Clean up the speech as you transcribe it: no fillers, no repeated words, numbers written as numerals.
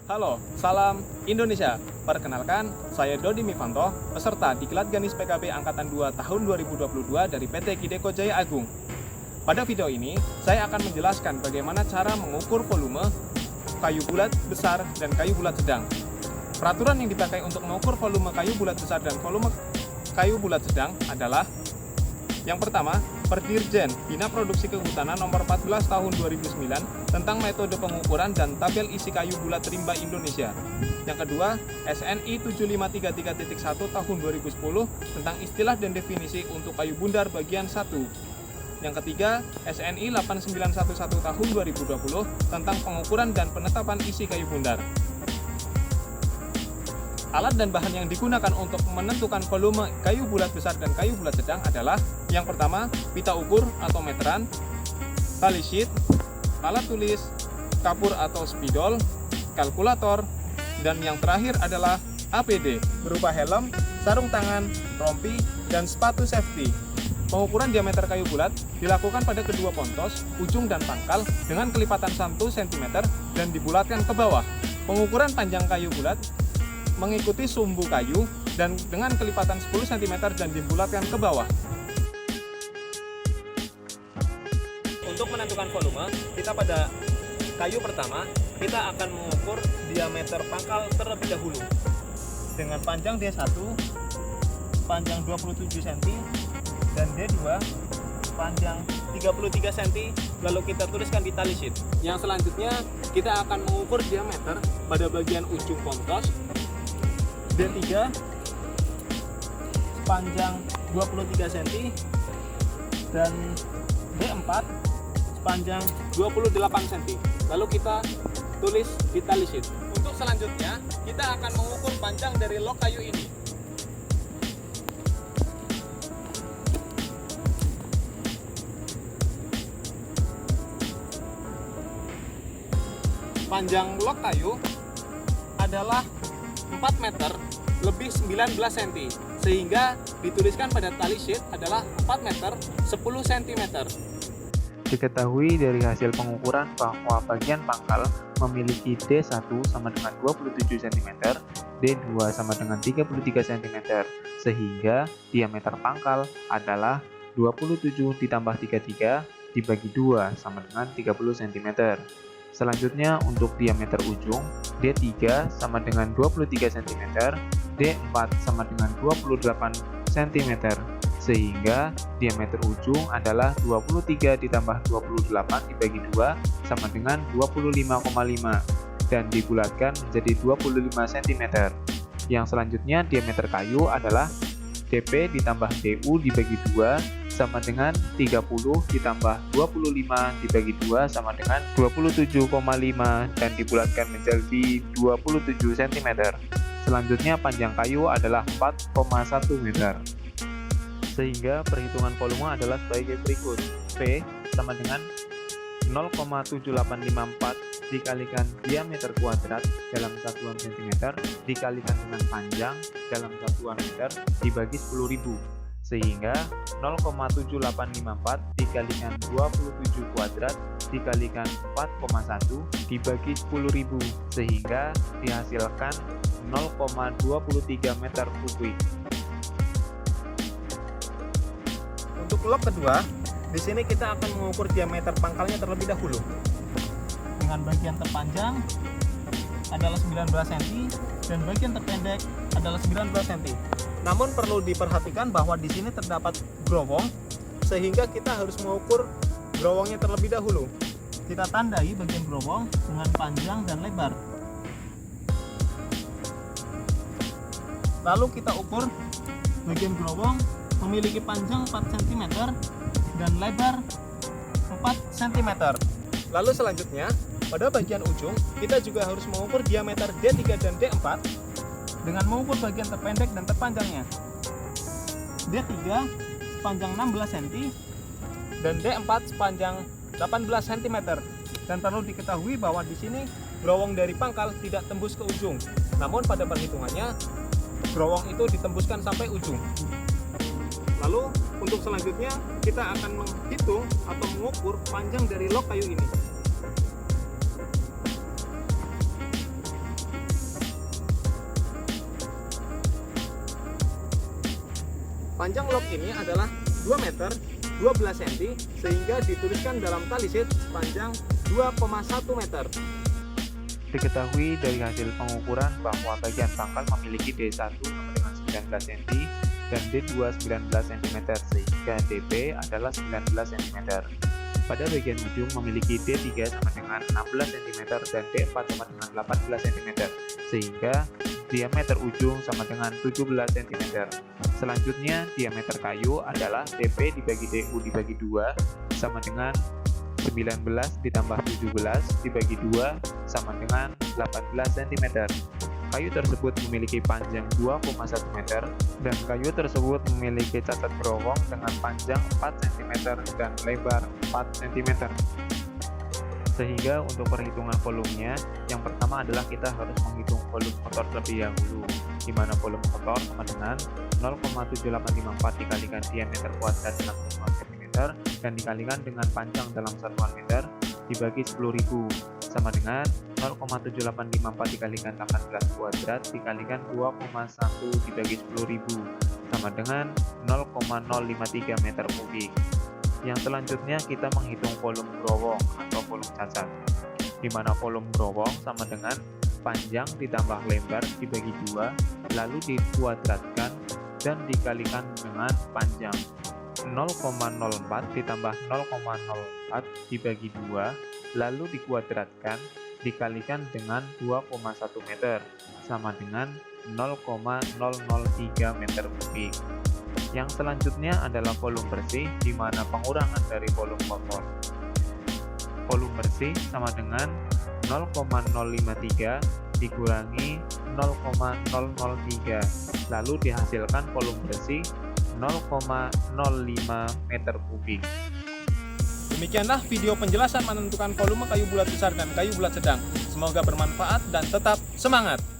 Halo, salam Indonesia. Perkenalkan, saya Dodi Mifanto, peserta Diklat Ganis PKB Angkatan 2 tahun 2022 dari PT Kideko Jaya Agung. Pada video ini, saya akan menjelaskan bagaimana cara mengukur volume kayu bulat besar dan kayu bulat sedang. Peraturan yang dipakai untuk mengukur volume kayu bulat besar dan volume kayu bulat sedang adalah: yang pertama, Perdirjen Bina Produksi Kehutanan Nomor 14 Tahun 2009 tentang metode pengukuran dan tabel isi kayu bulat rimba Indonesia. Yang kedua, SNI 7533.1 Tahun 2010 tentang istilah dan definisi untuk kayu bundar bagian 1. Yang ketiga, SNI 8911 Tahun 2020 tentang pengukuran dan penetapan isi kayu bundar. Alat dan bahan yang digunakan untuk menentukan volume kayu bulat besar dan kayu bulat sedang adalah: yang pertama, pita ukur atau meteran, tali sheet, alat tulis, kapur atau spidol, kalkulator, dan yang terakhir adalah APD berupa helm, sarung tangan, rompi, dan sepatu safety. Pengukuran diameter kayu bulat dilakukan pada kedua pontos, ujung dan pangkal dengan kelipatan 1 cm dan dibulatkan ke bawah. Pengukuran panjang kayu bulat mengikuti sumbu kayu dan dengan kelipatan 10 cm dan dibulatkan ke bawah. Untuk menentukan volume, kita pada kayu pertama, kita akan mengukur diameter pangkal terlebih dahulu. Dengan panjang D1, panjang 27 cm, dan D2, panjang 33 cm, lalu kita tuliskan di tali sheet. Yang selanjutnya, kita akan mengukur diameter pada bagian ujung pontos. D3 panjang 23 cm dan D4 panjang 28 cm. Lalu kita tulis di tali sheet. Untuk selanjutnya, kita akan mengukur panjang dari log kayu ini. Panjang log kayu adalah 4 meter lebih 19 cm, sehingga dituliskan pada tali sheet adalah 4 meter 10 cm. Diketahui dari hasil pengukuran bahwa bagian pangkal memiliki D1 sama dengan 27 cm, D2 sama dengan 33 cm, sehingga diameter pangkal adalah 27 ditambah 33 dibagi 2 sama dengan 30 cm. Selanjutnya untuk diameter ujung, D3 sama dengan 23 cm, D4 sama dengan 28 cm, sehingga diameter ujung adalah 23 ditambah 28 dibagi 2 sama dengan 25,5 dan dibulatkan menjadi 25 cm. Yang selanjutnya diameter kayu adalah DP ditambah DU dibagi 2 sama dengan 30 ditambah 25 dibagi 2 sama dengan 27,5 dan dibulatkan menjadi 27 cm. Selanjutnya panjang kayu adalah 4,1 meter. Sehingga perhitungan volume adalah sebagai berikut. P sama dengan 0,7854 dikalikan diameter kuadrat dalam satuan cm dikalikan dengan panjang dalam satuan meter dibagi 10.000, sehingga 0,7854 dikalikan 27 kuadrat dikalikan 4,1 dibagi 10.000, sehingga dihasilkan 0,23 meter kubik. Untuk log kedua, di sini kita akan mengukur diameter pangkalnya terlebih dahulu. Dengan bagian terpanjang adalah 19 cm dan bagian terpendek adalah 19 cm. Namun perlu diperhatikan bahwa di sini terdapat growong, sehingga kita harus mengukur growongnya terlebih dahulu. Kita tandai bagian growong dengan panjang dan lebar. Lalu kita ukur bagian growong memiliki panjang 4 cm dan lebar 4 cm. Lalu selanjutnya, pada bagian ujung, kita juga harus mengukur diameter D3 dan D4 dengan mengukur bagian terpendek dan terpanjangnya. D3 sepanjang 16 cm dan D4 sepanjang 18 cm. Dan perlu diketahui bahwa di sini growong dari pangkal tidak tembus ke ujung. Namun pada perhitungannya, growong itu ditembuskan sampai ujung. Lalu untuk selanjutnya kita akan menghitung atau mengukur panjang dari log kayu ini. Panjang log ini adalah 2 meter 12 cm sehingga dituliskan dalam tali sheet sepanjang 2,1 meter. Diketahui dari hasil pengukuran bahwa bagian pangkal memiliki D1 sama dengan 19 cm dan D2 19 cm sehingga DP adalah 19 cm. Pada bagian ujung memiliki D3 sama dengan 16 cm dan D4 sama dengan 18 cm sehingga diameter ujung sama dengan 17 cm. Selanjutnya diameter kayu adalah DP dibagi DU dibagi 2 sama dengan 19 ditambah 17 dibagi 2 sama dengan 18 cm. Kayu tersebut memiliki panjang 2,1 meter dan kayu tersebut memiliki cacat berowong dengan panjang 4 cm dan lebar 4 cm. Sehingga untuk perhitungan volumenya, yang pertama adalah kita harus menghitung volume kotor terlebih dahulu, di mana volume kotor sama dengan 0,7854 dikalikan diameter kuadrat dalam satuan cm dan dikalikan dengan panjang dalam satuan meter dibagi 10.000 sama dengan 0,7854 dikalikan 18 kuadrat dikalikan 2,1 dibagi 10.000 sama dengan 0,053 meter kubik. Yang selanjutnya kita menghitung volume growong atau volume cacat, di mana volume growong sama dengan panjang ditambah lebar dibagi 2 lalu dikuadratkan dan dikalikan dengan panjang. 0,04 ditambah 0,04 dibagi 2 lalu dikuadratkan dikalikan dengan 2,1 meter sama dengan 0,003 meter kubik. Yang selanjutnya adalah volume bersih, di mana pengurangan dari volume kotor. Volume bersih sama dengan 0,053 dikurangi 0,003 lalu dihasilkan volume bersih 0,05 meter kubik. Demikianlah video penjelasan menentukan volume kayu bulat besar dan kayu bulat sedang. Semoga bermanfaat dan tetap semangat!